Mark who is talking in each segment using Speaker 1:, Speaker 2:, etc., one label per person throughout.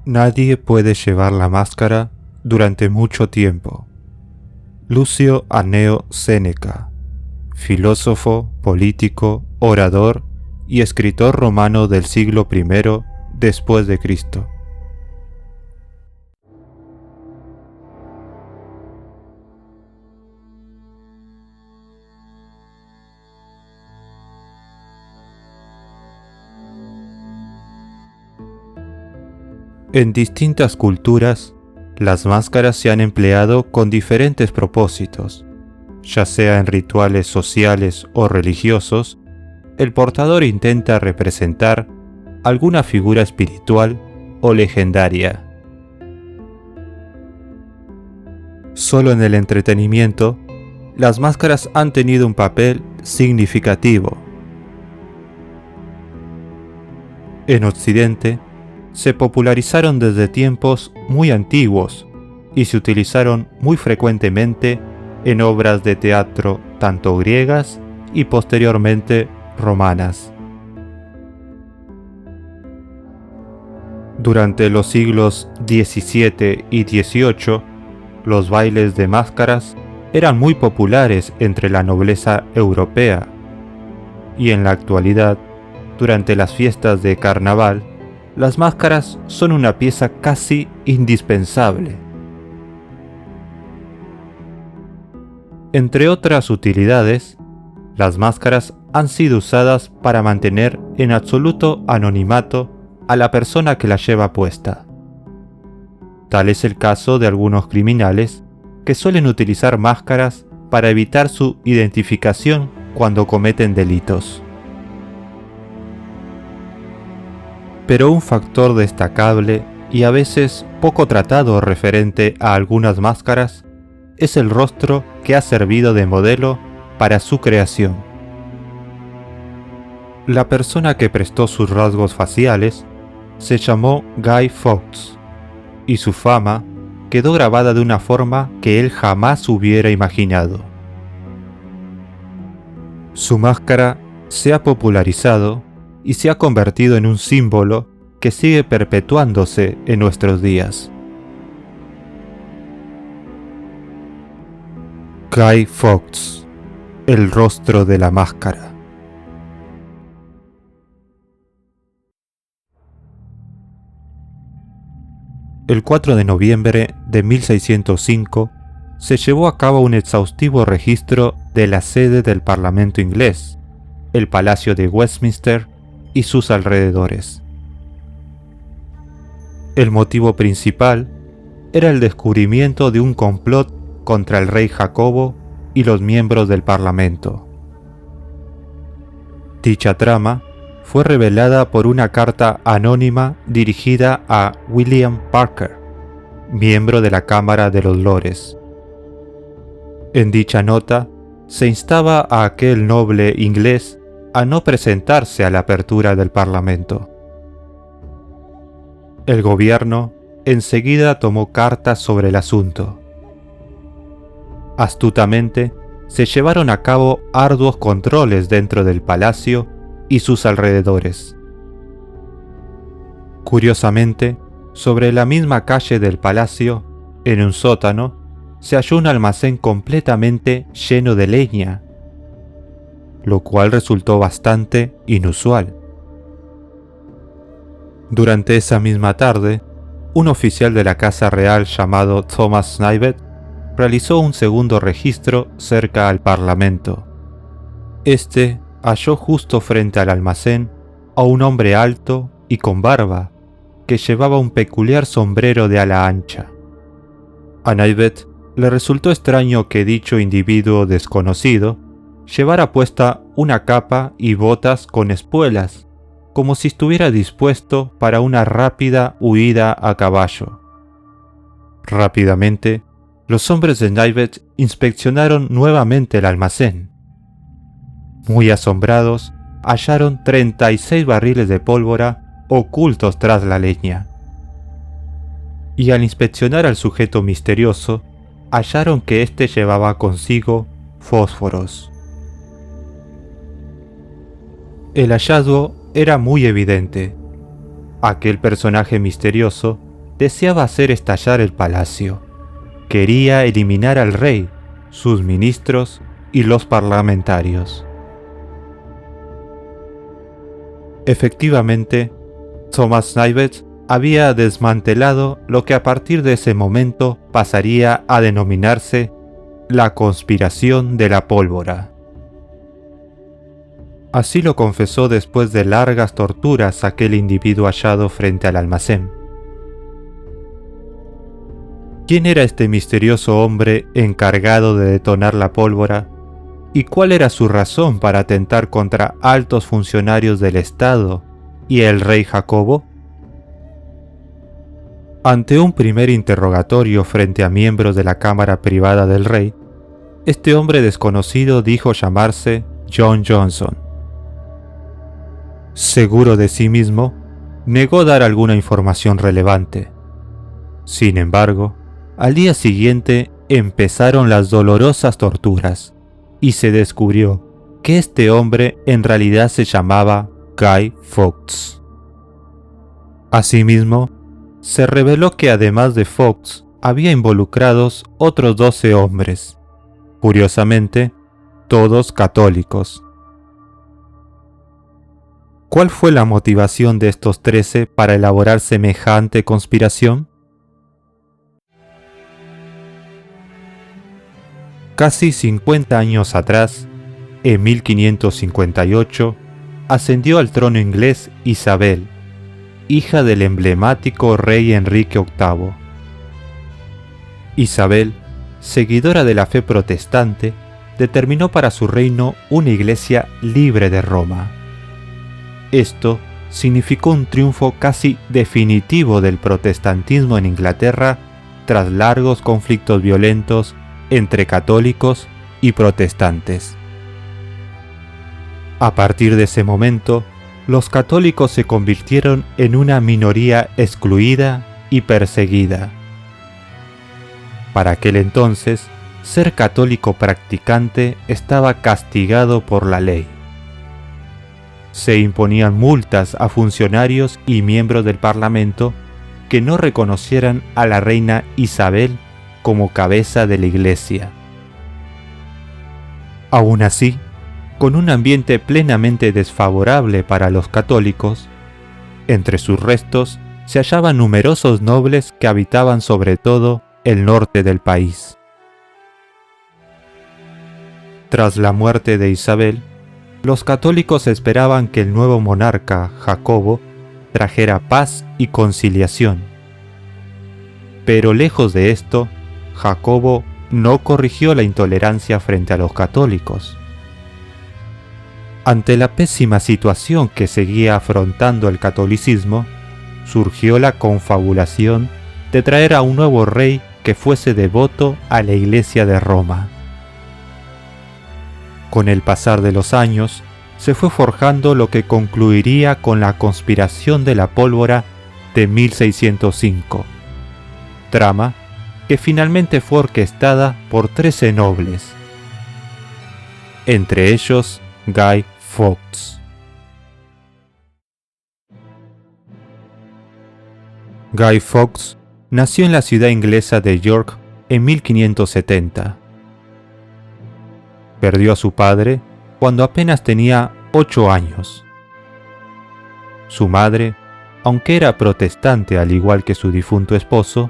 Speaker 1: Nadie puede llevar la máscara durante mucho tiempo. Lucio Anneo Séneca, filósofo, político, orador y escritor romano del siglo I después de Cristo. En distintas culturas, las máscaras se han empleado con diferentes propósitos. Ya sea en rituales sociales o religiosos, el portador intenta representar alguna figura espiritual o legendaria. Solo en el entretenimiento, las máscaras han tenido un papel significativo. En Occidente, se popularizaron desde tiempos muy antiguos y se utilizaron muy frecuentemente en obras de teatro tanto griegas y posteriormente romanas. Durante los siglos XVII y XVIII, los bailes de máscaras eran muy populares entre la nobleza europea, y en la actualidad, durante las fiestas de carnaval, las máscaras son una pieza casi indispensable. Entre otras utilidades, las máscaras han sido usadas para mantener en absoluto anonimato a la persona que la lleva puesta. Tal es el caso de algunos criminales que suelen utilizar máscaras para evitar su identificación cuando cometen delitos. Pero un factor destacable y a veces poco tratado referente a algunas máscaras es el rostro que ha servido de modelo para su creación. La persona que prestó sus rasgos faciales se llamó Guy Fawkes, y su fama quedó grabada de una forma que él jamás hubiera imaginado. Su máscara se ha popularizado y se ha convertido en un símbolo que sigue perpetuándose en nuestros días. Guy Fawkes, el rostro de la máscara. El 4 de noviembre de 1605 se llevó a cabo un exhaustivo registro de la sede del Parlamento inglés, el Palacio de Westminster y sus alrededores. El motivo principal era el descubrimiento de un complot contra el rey Jacobo y los miembros del Parlamento. Dicha trama fue revelada por una carta anónima dirigida a William Parker, miembro de la Cámara de los Lores. En dicha nota se instaba a aquel noble inglés a no presentarse a la apertura del Parlamento. El gobierno enseguida tomó cartas sobre el asunto. Astutamente, se llevaron a cabo arduos controles dentro del palacio y sus alrededores. Curiosamente, sobre la misma calle del palacio, en un sótano, se halló un almacén completamente lleno de leña, lo cual resultó bastante inusual. Durante esa misma tarde, un oficial de la Casa Real llamado Thomas Knivet realizó un segundo registro cerca al Parlamento. Este halló justo frente al almacén a un hombre alto y con barba, que llevaba un peculiar sombrero de ala ancha. A Knivet le resultó extraño que dicho individuo desconocido llevara puesta una capa y botas con espuelas, como si estuviera dispuesto para una rápida huida a caballo. Rápidamente, los hombres de Knivet inspeccionaron nuevamente el almacén. Muy asombrados, hallaron 36 barriles de pólvora ocultos tras la leña. Y al inspeccionar al sujeto misterioso, hallaron que éste llevaba consigo fósforos. El hallazgo era muy evidente. Aquel personaje misterioso deseaba hacer estallar el palacio. Quería eliminar al rey, sus ministros y los parlamentarios. Efectivamente, Thomas Snivet había desmantelado lo que a partir de ese momento pasaría a denominarse la conspiración de la pólvora. Así lo confesó después de largas torturas aquel individuo hallado frente al almacén. ¿Quién era este misterioso hombre encargado de detonar la pólvora? ¿Y cuál era su razón para atentar contra altos funcionarios del Estado y el rey Jacobo? Ante un primer interrogatorio frente a miembros de la cámara privada del rey, este hombre desconocido dijo llamarse John Johnson. Seguro de sí mismo, negó dar alguna información relevante. Sin embargo, al día siguiente empezaron las dolorosas torturas y se descubrió que este hombre en realidad se llamaba Guy Fawkes. Asimismo, se reveló que además de Fawkes había involucrados otros 12 hombres, curiosamente, todos católicos. ¿Cuál fue la motivación de estos 13 para elaborar semejante conspiración? Casi 50 años atrás, en 1558, ascendió al trono inglés Isabel, hija del emblemático rey Enrique VIII. Isabel, seguidora de la fe protestante, determinó para su reino una iglesia libre de Roma. Esto significó un triunfo casi definitivo del protestantismo en Inglaterra tras largos conflictos violentos entre católicos y protestantes. A partir de ese momento, los católicos se convirtieron en una minoría excluida y perseguida. Para aquel entonces, ser católico practicante estaba castigado por la ley. Se imponían multas a funcionarios y miembros del Parlamento que no reconocieran a la reina Isabel como cabeza de la Iglesia. Aún así, con un ambiente plenamente desfavorable para los católicos, entre sus restos se hallaban numerosos nobles que habitaban sobre todo el norte del país. Tras la muerte de Isabel, los católicos esperaban que el nuevo monarca, Jacobo, trajera paz y conciliación. Pero lejos de esto, Jacobo no corrigió la intolerancia frente a los católicos. Ante la pésima situación que seguía afrontando el catolicismo, surgió la confabulación de traer a un nuevo rey que fuese devoto a la Iglesia de Roma. Con el pasar de los años, se fue forjando lo que concluiría con la conspiración de la pólvora de 1605, trama que finalmente fue orquestada por 13 nobles, entre ellos Guy Fawkes. Guy Fawkes nació en la ciudad inglesa de York en 1570. Perdió a su padre cuando apenas tenía 8 años. Su madre, aunque era protestante al igual que su difunto esposo,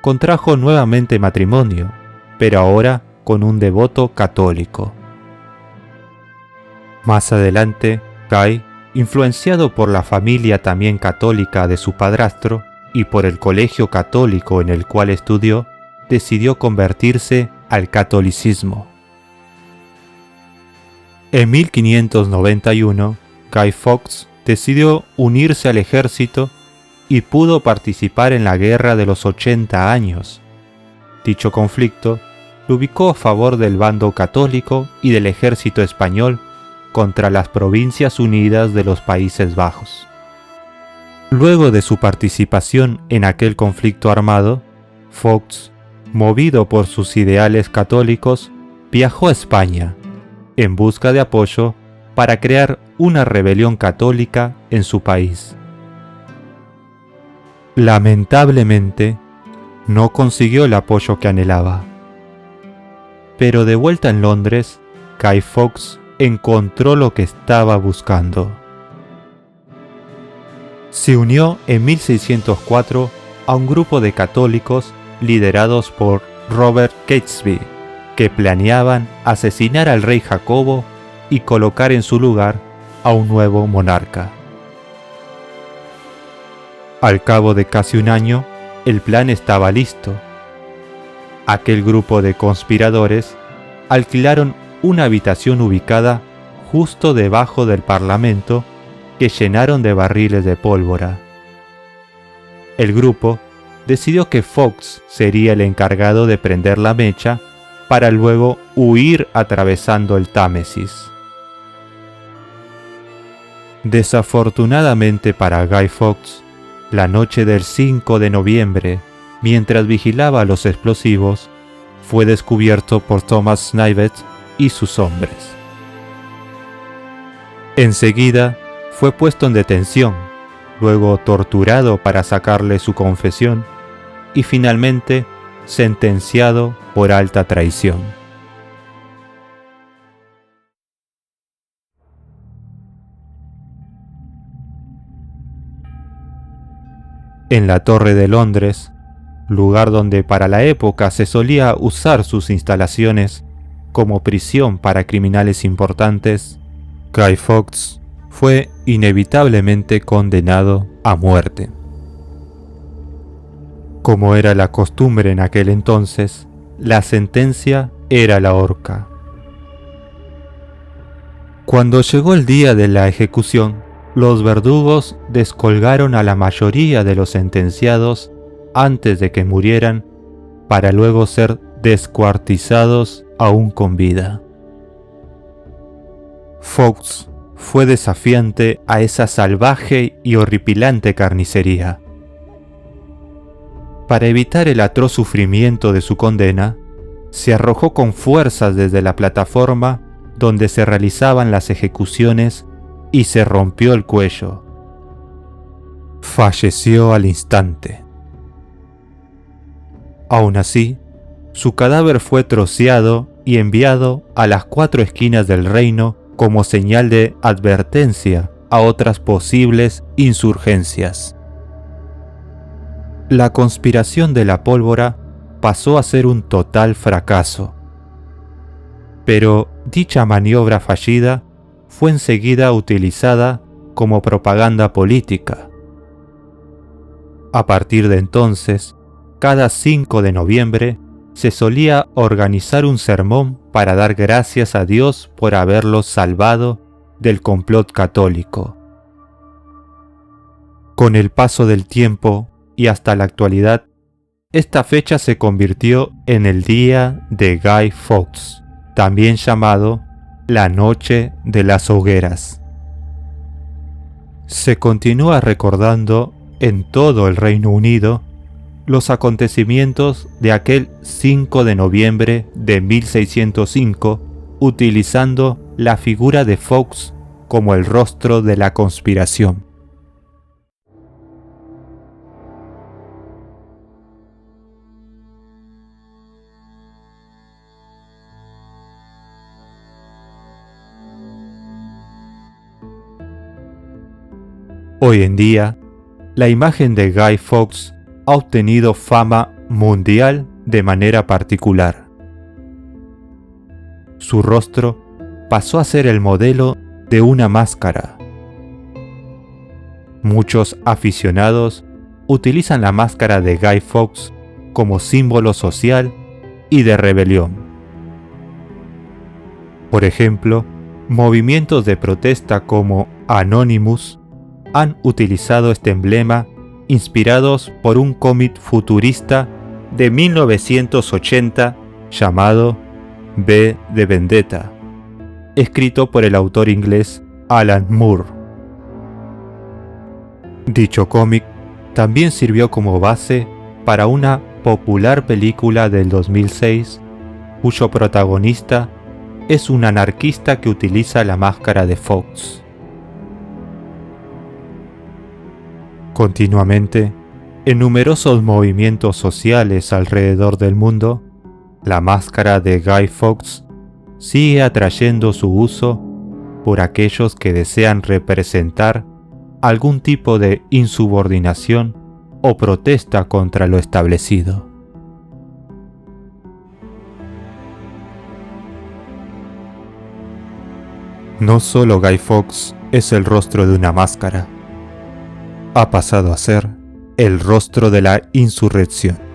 Speaker 1: contrajo nuevamente matrimonio, pero ahora con un devoto católico. Más adelante, Guy, influenciado por la familia también católica de su padrastro y por el colegio católico en el cual estudió, decidió convertirse al catolicismo. En 1591, Guy Fawkes decidió unirse al ejército y pudo participar en la Guerra de los 80 años. Dicho conflicto lo ubicó a favor del bando católico y del ejército español contra las Provincias Unidas de los Países Bajos. Luego de su participación en aquel conflicto armado, Fawkes, movido por sus ideales católicos, viajó a España en busca de apoyo para crear una rebelión católica en su país. Lamentablemente, no consiguió el apoyo que anhelaba. Pero de vuelta en Londres, Guy Fawkes encontró lo que estaba buscando. Se unió en 1604 a un grupo de católicos liderados por Robert Catesby, que planeaban asesinar al rey Jacobo y colocar en su lugar a un nuevo monarca. Al cabo de casi un año, el plan estaba listo. Aquel grupo de conspiradores alquilaron una habitación ubicada justo debajo del Parlamento que llenaron de barriles de pólvora. El grupo decidió que Fawkes sería el encargado de prender la mecha para luego huir atravesando el Támesis. Desafortunadamente para Guy Fawkes, la noche del 5 de noviembre, mientras vigilaba los explosivos, fue descubierto por Thomas Snivet y sus hombres. Enseguida fue puesto en detención, luego torturado para sacarle su confesión y finalmente sentenciado por alta traición. En la Torre de Londres, lugar donde para la época se solía usar sus instalaciones como prisión para criminales importantes, Guy Fawkes fue inevitablemente condenado a muerte. Como era la costumbre en aquel entonces, la sentencia era la horca. Cuando llegó el día de la ejecución, los verdugos descolgaron a la mayoría de los sentenciados antes de que murieran, para luego ser descuartizados aún con vida. Fawkes fue desafiante a esa salvaje y horripilante carnicería. Para evitar el atroz sufrimiento de su condena, se arrojó con fuerzas desde la plataforma donde se realizaban las ejecuciones y se rompió el cuello. Falleció al instante. Aún así, su cadáver fue troceado y enviado a las 4 esquinas del reino como señal de advertencia a otras posibles insurgencias. La conspiración de la pólvora pasó a ser un total fracaso. Pero dicha maniobra fallida fue enseguida utilizada como propaganda política. A partir de entonces, cada 5 de noviembre se solía organizar un sermón para dar gracias a Dios por haberlos salvado del complot católico. Con el paso del tiempo y hasta la actualidad, esta fecha se convirtió en el Día de Guy Fawkes, también llamado la Noche de las Hogueras. Se continúa recordando en todo el Reino Unido los acontecimientos de aquel 5 de noviembre de 1605, utilizando la figura de Fawkes como el rostro de la conspiración. Hoy en día, la imagen de Guy Fawkes ha obtenido fama mundial de manera particular. Su rostro pasó a ser el modelo de una máscara. Muchos aficionados utilizan la máscara de Guy Fawkes como símbolo social y de rebelión. Por ejemplo, movimientos de protesta como Anonymous han utilizado este emblema inspirados por un cómic futurista de 1980 llamado V de Vendetta, escrito por el autor inglés Alan Moore. Dicho cómic también sirvió como base para una popular película del 2006, cuyo protagonista es un anarquista que utiliza la máscara de Fawkes. Continuamente, En numerosos movimientos sociales alrededor del mundo, la máscara de Guy Fawkes sigue atrayendo su uso por aquellos que desean representar algún tipo de insubordinación o protesta contra lo establecido. No solo Guy Fawkes es el rostro de una máscara, ha pasado a ser el rostro de la insurrección.